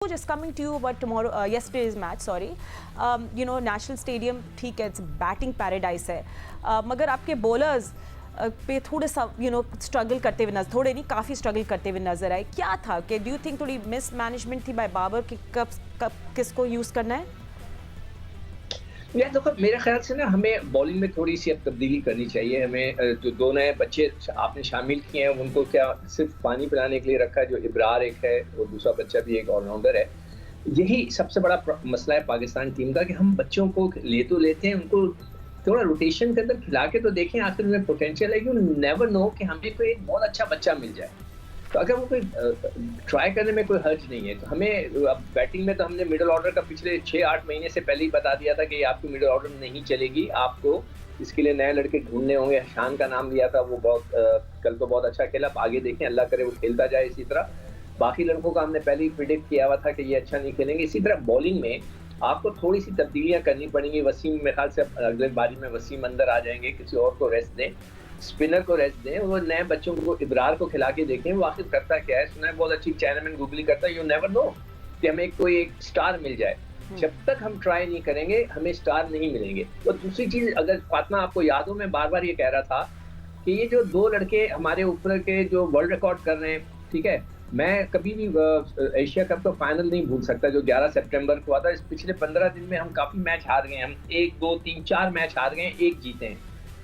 Just coming to you about tomorrow, yesterday's match, sorry. National Stadium, ठीक है, it's batting paradise है. मगर आपके bowlers पे थोड़े सा स्ट्रगल करते हुए नजर, थोड़े नहीं काफ़ी स्ट्रगल करते हुए नजर आए. क्या था कि डू यू थिंक थोड़ी मिस मैनेजमेंट थी बाय बाबर कि कब किसको यूज़ करना है? यार देखो, मेरे ख्याल से ना हमें बॉलिंग में थोड़ी सी अब तब्दीली करनी चाहिए. हमें जो दो नए बच्चे आपने शामिल किए हैं उनको क्या सिर्फ पानी पिलाने के लिए रखा है, जो इब्रार एक है और दूसरा बच्चा भी एक ऑलराउंडर है. यही सबसे बड़ा मसला है पाकिस्तान टीम का कि हम बच्चों को ले तो लेते हैं, उनको थोड़ा रोटेशन के अंदर खिला के तो देखें आखिर में पोटेंशियल है. यू नेवर नो कि हमें कोई एक बहुत अच्छा बच्चा मिल जाए. तो अगर वो कोई ट्राई करने में कोई हर्ज नहीं है. तो हमें अब बैटिंग में तो हमने मिडल ऑर्डर का पिछले 6-8 महीने से पहले ही बता दिया था कि आपकी मिडल ऑर्डर नहीं चलेगी, आपको इसके लिए नए लड़के ढूंढने होंगे. शान का नाम लिया था, वो बहुत कल तो बहुत अच्छा खेला. आगे देखें, अल्लाह करे वो खेलता जाए इसी तरह. बाकी लड़कों का हमने पहले ही प्रिडिक्ट किया हुआ था कि ये अच्छा नहीं खेलेंगे. इसी तरह बॉलिंग में आपको थोड़ी सी तब्दीलियां करनी पड़ेंगी. वसीम मेरे ख्याल से अगले बारी में वसीम अंदर आ जाएंगे, किसी और को रेस्ट दें, स्पिनर को रेस्ट दें. वो नए बच्चों को इब्रार को खिला के देखें वो आखिर करता क्या है. सुना है बहुत अच्छी चैनलमैन गूगली करता है. यू नेवर नो कि हमें कोई एक स्टार मिल जाए. जब तक हम ट्राई नहीं करेंगे हमें स्टार नहीं मिलेंगे. और दूसरी चीज, अगर फातिमा आपको याद हो, मैं बार बार ये कह रहा था कि ये जो दो लड़के हमारे ऊपर के जो वर्ल्ड रिकॉर्ड कर रहे हैं, ठीक है, मैं कभी भी एशिया कप का फाइनल नहीं भूल सकता जो 11 सितंबर को हुआ था. इस पिछले 15 दिन में हम काफी मैच हार गए. हम 1 2 3 4 मैच हार गए, एक जीते हैं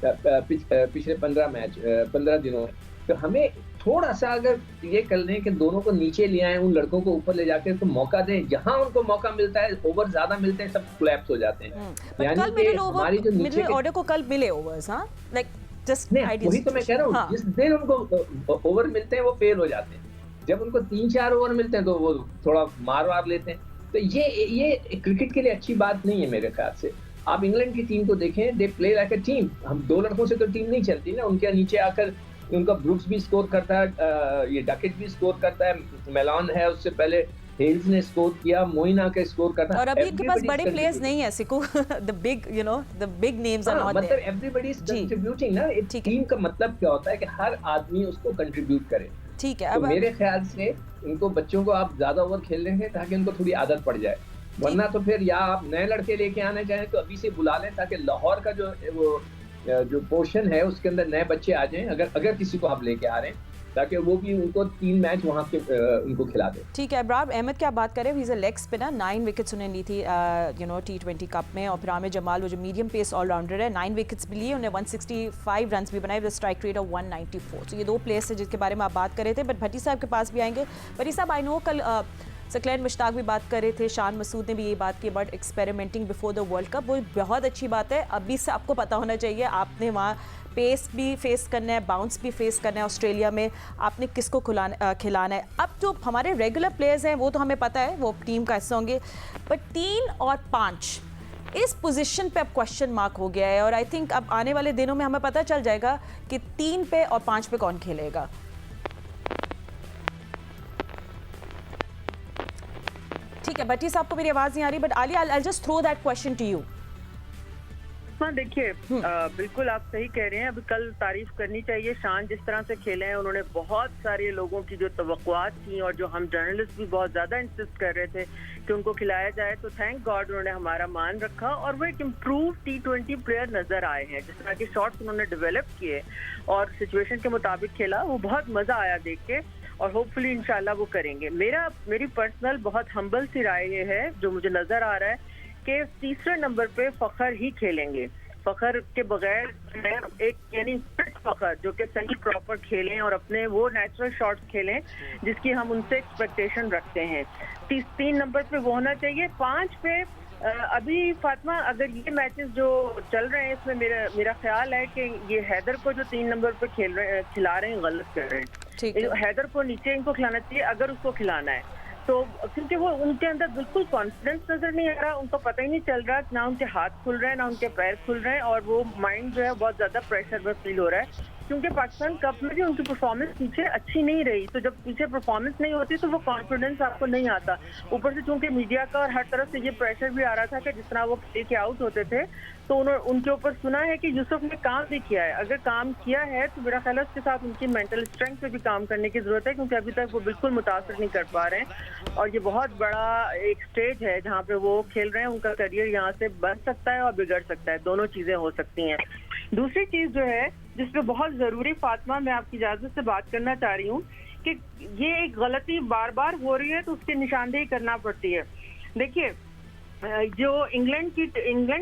पिछले 15 दिनों में. तो हमें थोड़ा सा अगर ये कर लें कि दोनों को नीचे ले आए, उन लड़कों को ऊपर ले जाकर तो मौका दें. जहां उनको मौका मिलता है, ओवर ज्यादा मिलते हैं, सब कोलैप्स हो जाते हैं. यानी कि हमारी जो मिडिल ऑर्डर को कल मिले ओवर्स, हां, लाइक जस्ट वही तो मैं कह रहा हूँ. जिस दिन उनको ओवर मिलते हैं वो फेल हो जाते हैं. जब उनको 3-4 ओवर मिलते हैं तो वो थोड़ा मार लेते हैं. तो ये क्रिकेट के लिए अच्छी बात नहीं है मेरे ख्याल से. आप इंग्लैंड की टीम को देखें, they play like a team. हम दो लड़कों से तो टीम नहीं चलती ना. उनके नीचे आकर उनका ब्रुक्स भी स्कोर करता है, ये डकेट भी स्कोर करता है, मेलान है, उससे पहले हेल्स ने स्कोर किया, मोइन आके स्कोर करता है. और अभी इनके पास बड़े प्लेयर्स नहीं है सिकू. The big names are not there. मतलब एवरीबॉडी इज कंट्रीब्यूटिंग ना. एक टीम का मतलब क्या होता है कि हर आदमी उसको कंट्रीब्यूट करे. ठीक है. तो मेरे ख्याल से इनको बच्चों को आप ज्यादा ओवर खेल रहे हैं ताकि इनको थोड़ी आदत पड़ जाए. वरना तो फिर या आप नए लड़के लेके आने चाहें तो अभी से बुला लें ताकि लाहौर का जो पोर्शन है उसके अंदर नए बच्चे आ जाएं, अगर किसी को आप लेके आ रहे हैं, ताकि वो भी उनको 3 मैच वहाँ के उनको खिला दे. ठीक है. इब्रार अहमद क्या बात करें, he is a leg spinner. 9 wickets उन्हें ली थी T20 कप में. और फिर आमिर जमाल वो जो मीडियम पेस ऑलराउंडर है, 9 विकेट्स भी लिए, उन्हें 165 रन भी बनाए विद स्ट्राइक रेट ऑफ 194. तो ये दो प्लेयर्स हैं जिसके बारे में आप बात कर रहे थे. बट भट्टी साहब के पास भी आएंगे. भट्टी साहब, आई नो कल सकलैन मुश्ताक भी बात कर रहे थे, शान मसूद ने भी ये बात की about experimenting before the world cup. वो बहुत अच्छी बात है. अभी से आपको पता होना चाहिए, आपने वहाँ पेस भी फेस करना है, बाउंस भी फेस करना है. ऑस्ट्रेलिया में आपने किसको खिलाना है. अब जो हमारे रेगुलर प्लेयर्स हैं वो तो हमें पता है वो टीम का हिस्सा होंगे, बट 3 और 5 इस पोजीशन पे अब क्वेश्चन मार्क हो गया है. और आई थिंक अब आने वाले दिनों में हमें पता चल जाएगा कि 3 पे और 5 पे कौन खेलेगा. ठीक है, भट्टी साहब को मेरी आवाज़ नहीं आ रही, but Alia, I just throw that question to you. हाँ, देखिए, बिल्कुल आप सही कह रहे हैं. अभी कल तारीफ करनी चाहिए, शान जिस तरह से खेले हैं, उन्होंने बहुत सारे लोगों की जो तवक्कुआत थी और जो हम जर्नलिस्ट भी बहुत ज़्यादा इंसिस्ट कर रहे थे कि उनको खिलाया जाए, तो थैंक गॉड उन्होंने हमारा मान रखा. और वो एक इम्प्रूव T20 प्लेयर नज़र आए हैं. जिस तरह के शॉट्स उन्होंने डेवलप किए और सिचुएशन के मुताबिक खेला, वो बहुत मज़ा आया देख के. और होपफुली इंशाल्लाह वो करेंगे. मेरी पर्सनल बहुत हम्बल सी राय ये है, जो मुझे नज़र आ रहा है, कि तीसरे नंबर पे फ़खर ही खेलेंगे. फ़खर के बगैर एक यानी फिट फ़खर जो कि सही प्रॉपर खेलें और अपने वो नेचुरल शॉट्स खेलें जिसकी हम उनसे एक्सपेक्टेशन रखते हैं. 3 नंबर पे वो होना चाहिए. 5 पे अभी फातिमा, अगर ये मैचेस जो चल रहे हैं इसमें मेरा ख्याल है कि ये हैदर को जो 3 नंबर पे खिला रहे हैं गलत कर रहे हैं. हैदर को नीचे इनको खिलाना चाहिए अगर उसको खिलाना है तो, क्योंकि वो उनके अंदर बिल्कुल कॉन्फिडेंस नजर नहीं आ रहा. उनको पता ही नहीं चल रहा, ना उनके हाथ खुल रहे हैं ना उनके पैर खुल रहे हैं, और वो माइंड जो है बहुत ज्यादा प्रेशर में फील हो रहा है. क्योंकि पाकिस्तान कप में भी उनकी परफॉर्मेंस पीछे अच्छी नहीं रही, तो जब पीछे परफॉर्मेंस नहीं होती तो वो कॉन्फिडेंस आपको नहीं आता। ऊपर से चूंकि मीडिया का और हर तरफ से ये प्रेशर भी आ रहा था कि जिस तरह वो खेल के आउट होते थे, तो उनके ऊपर सुना है कि यूसुफ ने काम भी किया है। अगर काम किया है तो मेरा ख्याल है उसके साथ उनकी मेंटल स्ट्रेंथ पे भी काम करने की जरूरत है, क्योंकि अभी तक वो बिल्कुल मुतासर नहीं कर पा रहे हैं और ये बहुत बड़ा एक स्टेज है जहाँ पे वो खेल रहे हैं। उनका करियर यहाँ से बन सकता है और बिगड़ सकता है, दोनों चीजें हो सकती हैं। दूसरी चीज जो है जिसपे बहुत जरूरी, फातिमा मैं आपकी इजाजत से बात करना चाह रही हूँ कि ये एक गलती बार बार हो रही है तो उसकी निशानदेही करना पड़ती है। देखिए, जो इंग्लैंड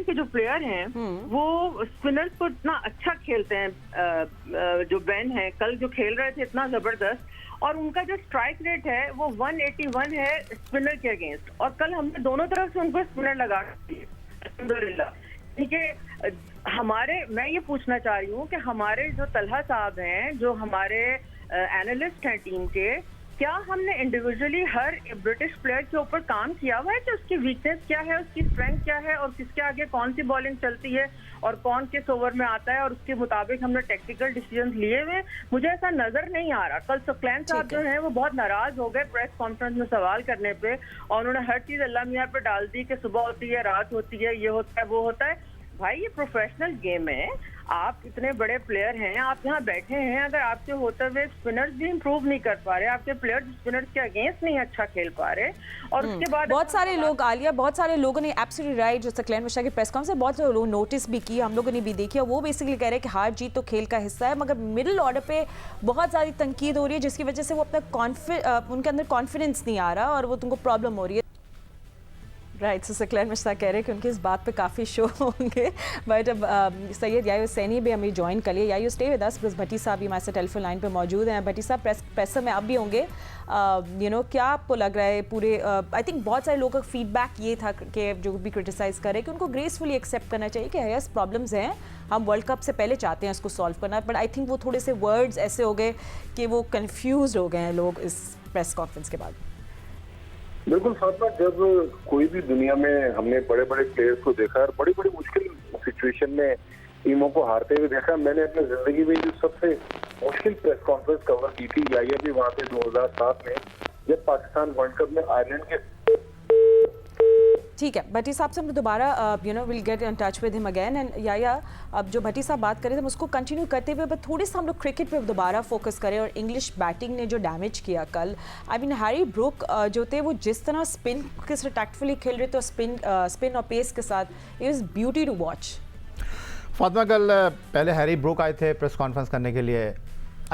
के जो प्लेयर हैं वो स्पिनर्स को इतना अच्छा खेलते हैं। जो बेन है कल जो खेल रहे थे इतना जबरदस्त, और उनका जो स्ट्राइक रेट है वो 181 है स्पिनर के अगेंस्ट, और कल हमने दोनों तरफ से उनको स्पिनर लगा दिए अल्हम्दुलिल्लाह। ठीक है, मैं ये पूछना चाह रही हूँ कि हमारे जो तलहा साहब हैं, जो हमारे एनालिस्ट हैं टीम के, क्या हमने इंडिविजुअली हर ब्रिटिश प्लेयर के ऊपर काम किया हुआ है कि उसकी वीकनेस क्या है, उसकी स्ट्रेंथ क्या है, और किसके आगे कौन सी बॉलिंग चलती है और कौन किस ओवर में आता है, और उसके मुताबिक हमने टेक्निकल डिसीजन लिए हुए? मुझे ऐसा नजर नहीं आ रहा। कल सकलैन साहब जो हैं वो बहुत नाराज हो गए प्रेस कॉन्फ्रेंस में सवाल करने पे, और उन्होंने हर चीज अल्लाह मियां पे डाल दी कि सुबह होती है, रात होती है, ये होता है, वो होता है। भाई ये प्रोफेशनल गेम है, आप इतने बड़े प्लेयर हैं, आप यहाँ बैठे हैं, अगर आपसे होते हुए स्पिनर्स भी इंप्रूव नहीं कर पा रहे, आपके प्लेयर्स स्पिनर्स के अगेंस्ट नहीं अच्छा खेल पा रहे, और उसके बाद बहुत सारे लोग, आलिया, बहुत सारे लोगों ने एब्सोल्युटली राइट, जो सकलैन मिश्रा की प्रेस कॉन्फ्रेंस बहुत सारे लोग नोटिस भी की, हम लोगों ने भी देखी, और वो बेसिकली कह रहे हैं कि हार जीत तो खेल का हिस्सा है, मगर मिडिल ऑर्डर पे बहुत ज़्यादा तनकीद हो रही है जिसकी वजह से वो अपना उनके अंदर कॉन्फिडेंस नहीं आ रहा और वो तुमको प्रॉब्लम हो रही है। राइट, सो सकलैन मिश्रा कह रहे हैं कि उनकी इस बात पे काफ़ी शो होंगे, बट अब सैयद यायूर सैनी भी हमें ज्वाइन कर लिए। यायूर स्टे विद अस बिकॉज भट्टी साहब भी हमारे साथ टेलीफोन लाइन पे मौजूद हैं। भट्टी साहब प्रेसर में आप भी होंगे, क्या आपको लग रहा है पूरे आई थिंक बहुत सारे लोगों का फीडबैक ये था कि जो भी क्रिटिसाइज कर रहे हैं कि उनको ग्रेसफुली एक्सेप्ट करना चाहिए कि यस प्रॉब्लम्स हैं, हम वर्ल्ड कप से पहले चाहते हैं इसको सॉल्व करना, बट आई थिंक वो थोड़े से वर्ड्स ऐसे हो गए कि वो कन्फ्यूज हो गए हैं लोग इस प्रेस कॉन्फ्रेंस के बाद। बिल्कुल फातिमा, जब कोई भी दुनिया में हमने बड़े बड़े प्लेयर्स को देखा और बड़ी बड़ी मुश्किल सिचुएशन में टीमों को हारते हुए देखा, मैंने अपनी जिंदगी में जो सबसे मुश्किल प्रेस कॉन्फ्रेंस कवर की थी, या भी वहाँ पे 2007 में जब पाकिस्तान वर्ल्ड कप में आयरलैंड के। ठीक है, भट्टी साहब से हम दोबारा will get in touch with him again, and या अब जो भट्टी साहब बात कर रहे थे हम उसको कंटिन्यू करते हुए, बट थोड़ी सा हम लोग क्रिकेट पे दोबारा फोकस करें और इंग्लिश बैटिंग ने जो डैमेज किया कल। आई मीन हैरी ब्रूक जो थे वो जिस तरह स्पिन के साथ टैक्टफुली खेल रहे थे, स्पिन और पेस के साथ, it is beauty to watch. Fatima, कल पहले हैरी ब्रूक आए थे प्रेस कॉन्फ्रेंस करने के लिए,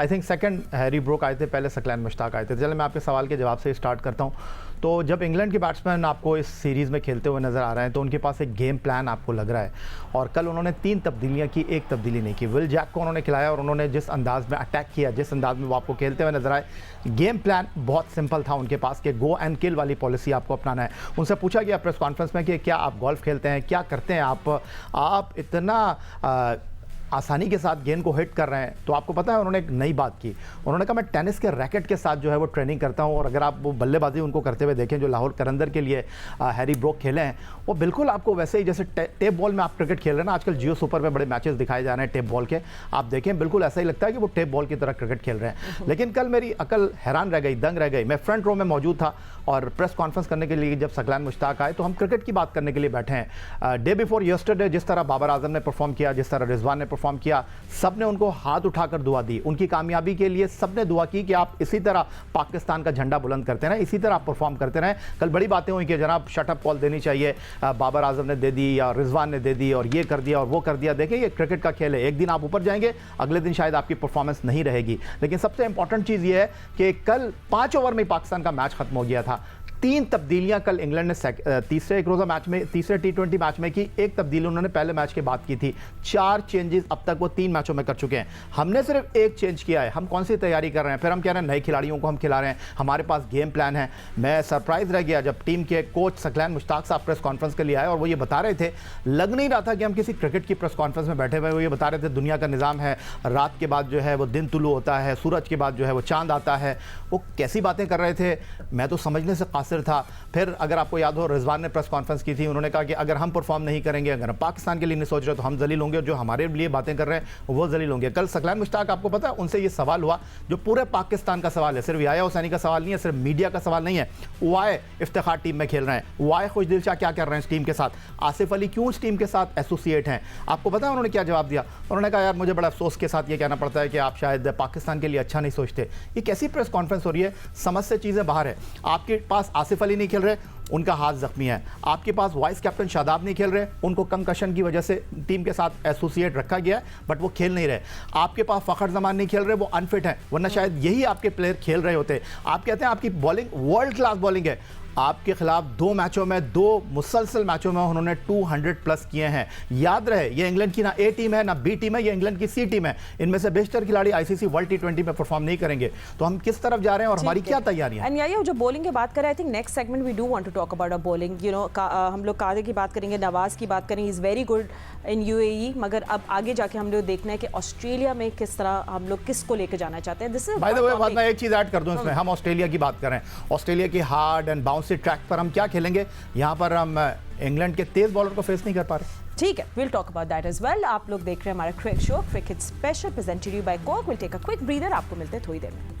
I think second Harry Brook आए थे, पहले सकलैन मुश्ताक आए थे। चलिए मैं आपके सवाल के जवाब से स्टार्ट करता हूं। तो जब इंग्लैंड के बैट्समैन आपको इस सीरीज़ में खेलते हुए नज़र आ रहे हैं तो उनके पास एक गेम प्लान आपको लग रहा है, और कल उन्होंने 3 तब्दीलियां की, एक तब्दीली नहीं की। विल जैक को उन्होंने खिलाया और उन्होंने जिस अंदाज में अटैक किया, जिस अंदाज में वो आपको खेलते हुए नजर आए, गेम प्लान बहुत सिंपल था उनके पास कि गो एंड किल वाली पॉलिसी आपको अपनाना है। उनसे पूछा गया प्रेस कॉन्फ्रेंस में कि क्या आप गोल्फ खेलते हैं, क्या करते हैं आप इतना आसानी के साथ गेंद को हिट कर रहे हैं? तो आपको पता है उन्होंने एक नई बात की, उन्होंने कहा मैं टेनिस के रैकेट के साथ जो है वो ट्रेनिंग करता हूं, और अगर आप वो बल्लेबाजी उनको करते हुए देखें जो लाहौर करंदर के लिए हैरी ब्रूक खेले हैं, वो बिल्कुल आपको वैसे ही जैसे टेप बॉल में आप क्रिकेट खेल रहे हैं ना, आजकल जियो सुपर पे बड़े मैचेस दिखाए जा रहे हैं टेप बॉल के, आप देखें बिल्कुल ऐसा ही लगता है कि वो टेप बॉल की तरह क्रिकेट खेल रहे हैं। लेकिन कल मेरी अकल हैरान रह गई, दंग रह गई। मैं फ्रंट रो में मौजूद था और प्रेस कॉन्फ्रेंस करने के लिए जब सकलैन मुश्ताक आए तो हम क्रिकेट की बात करने के लिए बैठे हैं। डे बिफोर यस्टरडे जिस तरह बाबर आजम ने परफॉर्म किया, जिस तरह रिजवान ने परफॉर्म किया, सबने उनको हाथ उठाकर दुआ दी, उनकी कामयाबी के लिए सबने दुआ की कि आप इसी तरह पाकिस्तान का झंडा बुलंद करते रहें, इसी तरह आप परफॉर्म करते रहें। कल बड़ी बातें हुई कि जनाब शटअप कॉल देनी चाहिए, बाबर आजम ने दे दी या रिजवान ने दे दी, और ये कर दिया और वो कर दिया। देखिए ये क्रिकेट का खेल है, एक दिन आप ऊपर जाएंगे, अगले दिन शायद आपकी परफॉर्मेंस नहीं रहेगी। लेकिन सबसे इंपॉर्टेंट चीज़ ये है कि कल 5 ओवर में पाकिस्तान का मैच खत्म हो गया था। 3 तब्दीलियां कल इंग्लैंड ने तीसरे एक रोज़ा मैच में, तीसरे T20 मैच में की। एक तब्दीली उन्होंने पहले मैच के बाद की थी। 4 चेंजेस अब तक वो 3 मैचों में कर चुके हैं। हमने सिर्फ एक चेंज किया है। हम कौन सी तैयारी कर रहे हैं? फिर हम कह रहे हैं नए खिलाड़ियों को हम खिला रहे हैं, हमारे पास गेम प्लान है। मैं सरप्राइज रह गया जब टीम के कोच सकलैन मुश्ताक साहब प्रेस कॉन्फ्रेंस के लिए आए और वो ये बता रहे थे, लग नहीं रहा था कि हम किसी क्रिकेट की प्रेस कॉन्फ्रेंस में बैठे हुए। वो ये बता रहे थे दुनिया का निज़ाम है, रात के बाद जो है वो दिन तुलू होता है, सूरज के बाद जो है वो चांद आता है। वो कैसी बातें कर रहे थे, मैं तो समझने से कासिर नासिर था, फिर अगर आपको याद हो रिजवान ने प्रेस कॉन्फ्रेंस की थी, उन्होंने कहा कि अगर हम परफॉर्म नहीं करेंगे, अगर हम पाकिस्तान के लिए नहीं सोच रहे तो हम जलील होंगे, जो हमारे लिए बातें कर रहे हैं वो जलील होंगे। कल सकलैन मुश्ताक, आपको पता है उनसे ये सवाल हुआ जो पूरे पाकिस्तान का सवाल है, सिर्फ याया हुसैनी का सवाल नहीं है, सिर्फ मीडिया का सवाल नहीं है। वाई इफ्तिखार टीम में खेल रहे हैं, वाई खुशदिल शाह क्या कर रहे हैं इस टीम के साथ, आसिफ अली क्यों इस टीम के साथ एसोसिएट हैं? आपको पता है उन्होंने क्या जवाब दिया? उन्होंने कहा यार मुझे बड़ा अफसोस के साथ ये कहना पड़ता है कि आप शायद पाकिस्तान के लिए अच्छा नहीं सोचते। ये कैसी प्रेस कॉन्फ्रेंस हो रही है? समझ से चीज़ें बाहर है। आपके पास आसिफ अली नहीं खेल रहे, उनका हाथ जख्मी है। आपके पास वाइस कैप्टन शादाब नहीं खेल रहे, उनको कंकशन की वजह से टीम के साथ एसोसिएट रखा गया है, बट वो खेल नहीं रहे। आपके पास फ़खर जमान नहीं खेल रहे, वो अनफिट हैं, वरना शायद यही आपके प्लेयर खेल रहे होते। आप कहते हैं आपकी बॉलिंग वर्ल्ड क्लास बॉलिंग है, आपके खिलाफ 2 मैचों में, 2 मुसलसल मैचों में उन्होंने 200 प्लस किए हैं। याद रहे ये इंग्लैंड की ना ए टीम है ना बी टीम है, ये इंग्लैंड की सी टीम है। इनमें से बेशतर खिलाड़ी आईसीसी वर्ल्ड टी20 में परफॉर्म नहीं करेंगे, तो हम किस तरफ जा रहे हैं और हमारी क्या तैयारियां हैं? एंड याया जो बॉलिंग की बात करें, I think next segment we do want to talk about a bowling. You know हम लोग कादे की बात करेंगे, नवाज की बात करेंगे, is very good in UAE, मगर अब आगे जाके हम लोग देखना है कि ऑस्ट्रेलिया में किस तरह हम लोग किसको लेकर जाना चाहते हैं। This is by the way मैं एक चीज़ ऐड कर दूं इसमें, हम ऑस्ट्रेलिया की बात करें, ऑस्ट्रेलिया की हार्ड एंड बाउंसी ट्रैक पर हम क्या खेलेंगे? यहाँ पर हम इंग्लैंड के तेज बॉलर को फेस नहीं कर पा रहे। ठीक है, will talk about that as well. आप लोग देख रहे हैं हमारा cricket show, cricket special presented you by Coke. Will take a quick breather, आपको मिलते हैं थोड़ी देर में।